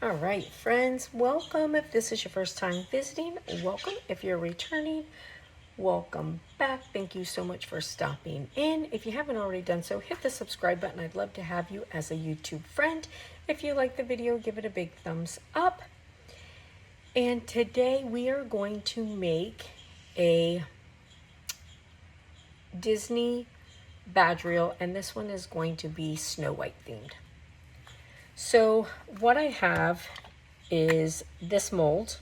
All right, friends, welcome. If this is your first time visiting, welcome. If you're returning, welcome back. Thank you so much for stopping in. If you haven't already done so, hit the subscribe button. I'd love to have you as a YouTube friend. If you like the video, give it a big thumbs up. And today we are going to make a Disney badge reel, and this one is going to be Snow White themed. So what I have is this mold,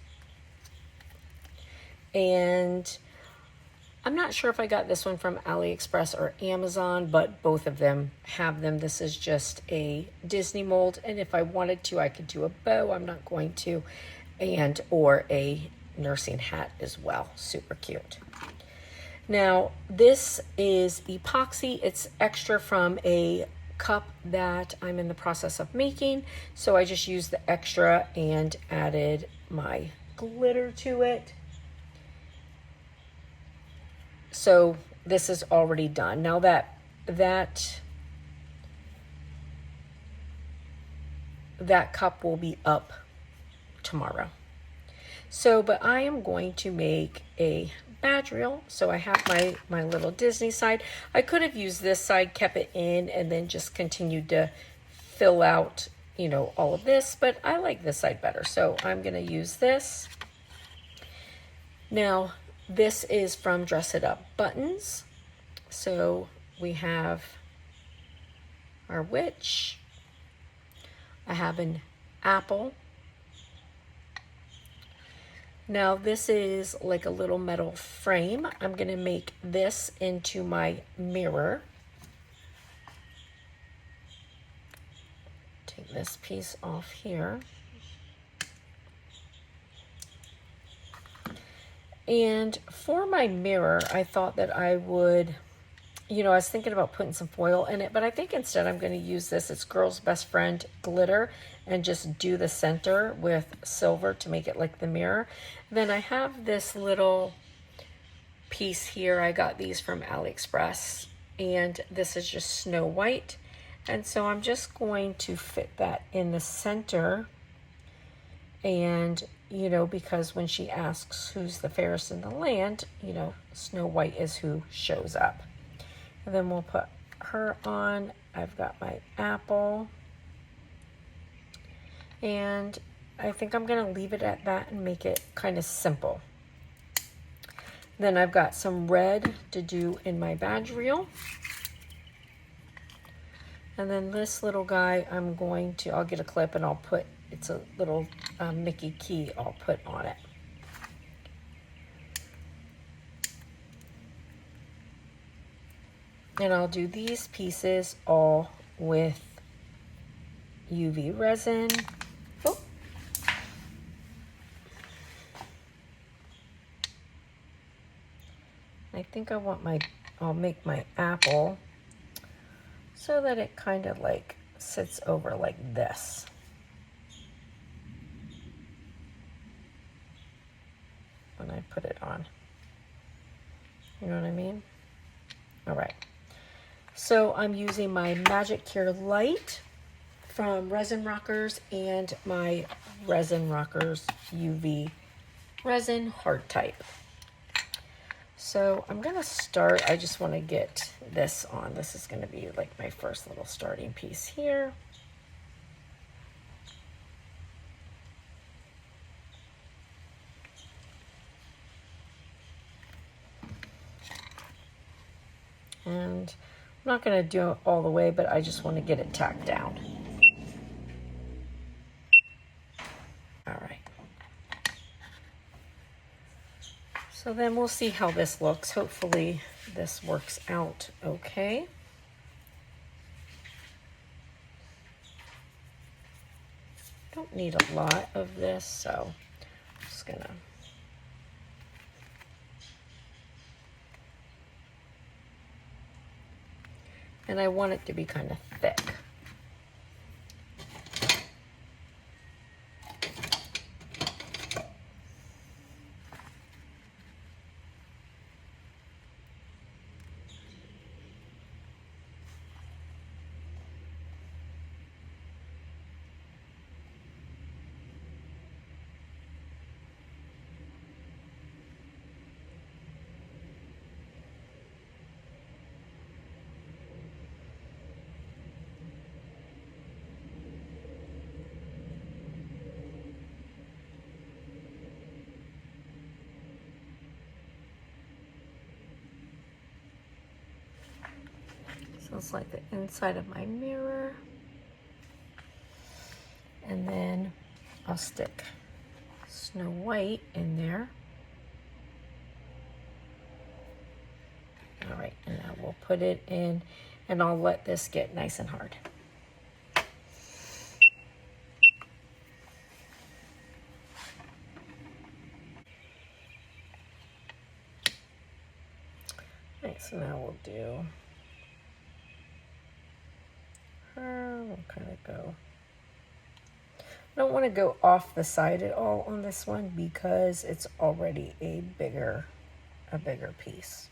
and I'm not sure if I got this one from AliExpress or Amazon, but both of them have them. This is just a Disney mold, and if I wanted to, I could do a bow. I'm not going to, and or a nursing hat as well. Super cute. Now, this is epoxy. It's extra from a cup that I'm in the process of making, so I just used the extra and added my glitter to it. So this is already done. Now that cup will be up tomorrow. So, but I am going to make a badge reel. So I have my little Disney side. I could have used this side, kept it in, and then just continued to fill out, you know, all of this, but I like this side better. So I'm going to use this. Now, this is from Dress It Up Buttons. So we have our witch. I have an apple. Now this is like a little metal frame. I'm going to make this into my mirror. Take this piece off here. And for my mirror, I thought that I would, you know, I was thinking about putting some foil in it, but I think instead I'm going to use this. It's Girl's Best Friend glitter, and just do the center with silver to make it like the mirror. Then I have this little piece here. I got these from AliExpress, and this is just Snow White. And so I'm just going to fit that in the center. And, you know, because when she asks who's the fairest in the land, you know, Snow White is who shows up. And then we'll put her on. I've got my apple. And I think I'm going to leave it at that and make it kind of simple. Then I've got some red to do in my badge reel. And then this little guy, I'll get a clip and I'll put, it's a little Mickey key I'll put on it. And I'll do these pieces all with UV resin. Oh. I think I'll make my apple so that it kind of like sits over like this. When I put it on. You know what I mean? All right. So I'm using my Magic Cure Light from Resin Rockers and my Resin Rockers UV Resin Hard Type. So I'm going to start, I just want to get this on. This is going to be like my first little starting piece here. And I'm not going to do it all the way, but I just want to get it tacked down. All right. So then we'll see how this looks. Hopefully this works out okay. Don't need a lot of this, so I'm just going to and I want it to be kind of thick. So it's like the inside of my mirror. And then I'll stick Snow White in there. All right, and now we'll put it in, and I'll let this get nice and hard. Right, so now we'll do her. We'll kind of go. I don't want to go off the side at all on this one because it's already a bigger piece.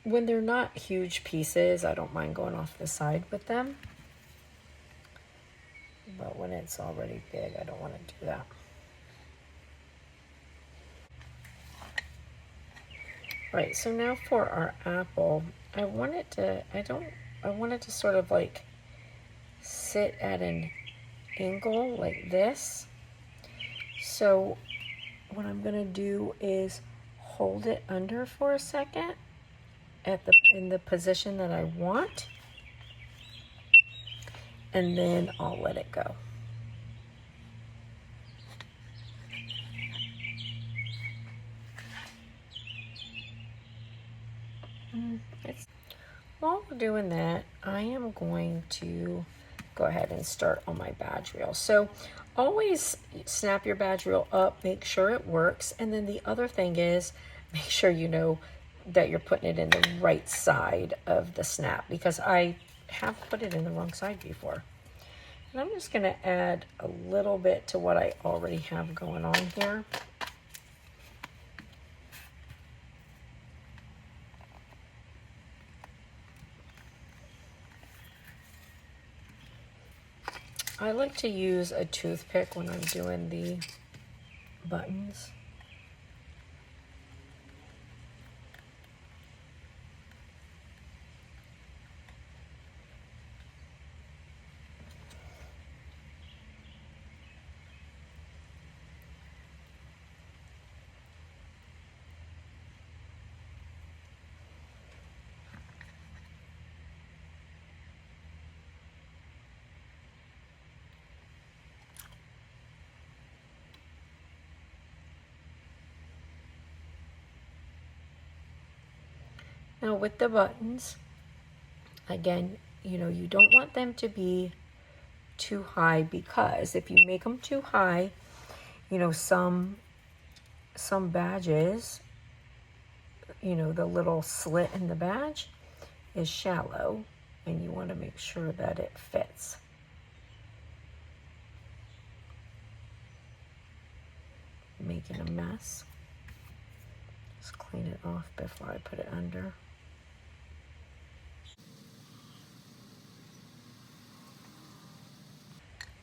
When they're not huge pieces, I don't mind going off the side with them. But when it's already big, I don't want to do that. Right, so now for our apple, I want it to sort of like sit at an angle like this. So what I'm gonna do is hold it under for a second in the position that I want, and then I'll let it go. While we're doing that, I am going to go ahead and start on my badge reel. So always snap your badge reel up, make sure it works, and then the other thing is make sure you know that you're putting it in the right side of the snap, because I have put it in the wrong side before. And I'm just going to add a little bit to what I already have going on here. I like to use a toothpick when I'm doing the buttons. Now with the buttons, again, you know, you don't want them to be too high, because if you make them too high, you know, some badges, you know, the little slit in the badge is shallow, and you want to make sure that it fits. Making a mess. Just clean it off before I put it under.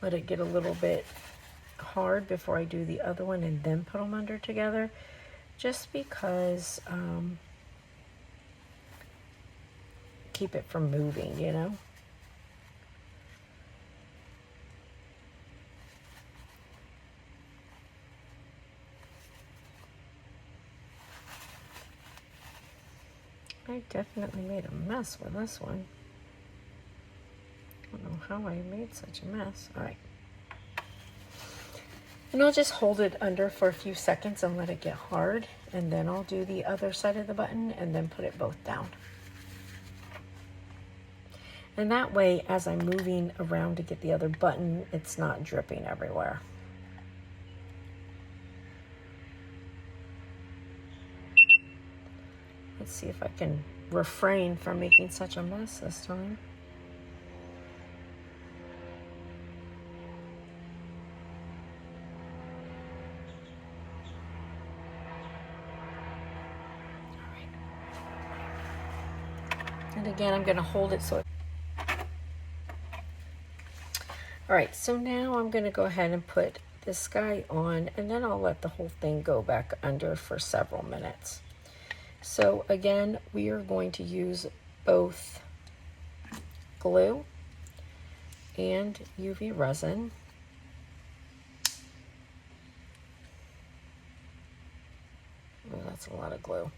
Let it get a little bit hard before I do the other one and then put them under together, just because keep it from moving, you know. I definitely made a mess with this one. I don't know how I made such a mess. All right. And I'll just hold it under for a few seconds and let it get hard. And then I'll do the other side of the button and then put it both down. And that way, as I'm moving around to get the other button, it's not dripping everywhere. Let's see if I can refrain from making such a mess this time. And again, I'm going to hold it so all right, so now I'm going to go ahead and put this guy on, and then I'll let the whole thing go back under for several minutes. So again, we are going to use both glue and UV resin. Oh, that's a lot of glue.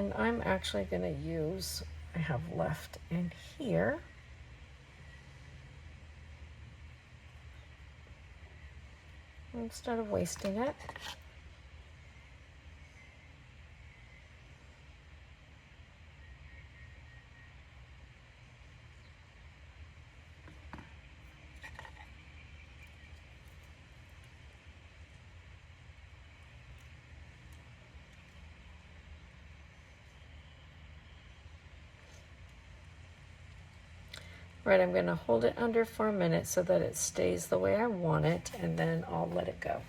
And I'm actually going to use, I have left in here. Instead of wasting it. Right, I'm going to hold it under for a minute so that it stays the way I want it, and then I'll let it go.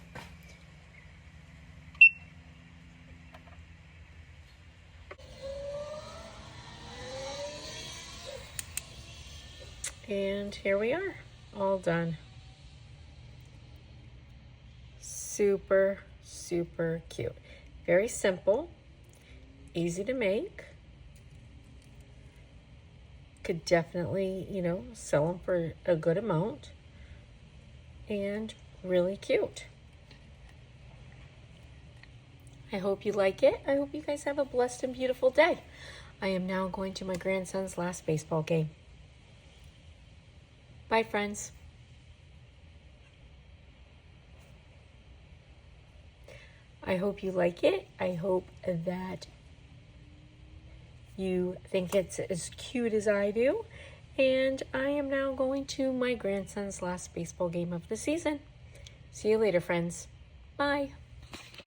And here we are, all done. Super, super cute. Very simple, easy to make. Could definitely, you know, sell them for a good amount. And really cute. I hope you like it. I hope you guys have a blessed and beautiful day. I am now going to my grandson's last baseball game. Bye, friends. I hope you like it. I hope that you think it's as cute as I do. And I am now going to my grandson's last baseball game of the season. See you later, friends. Bye.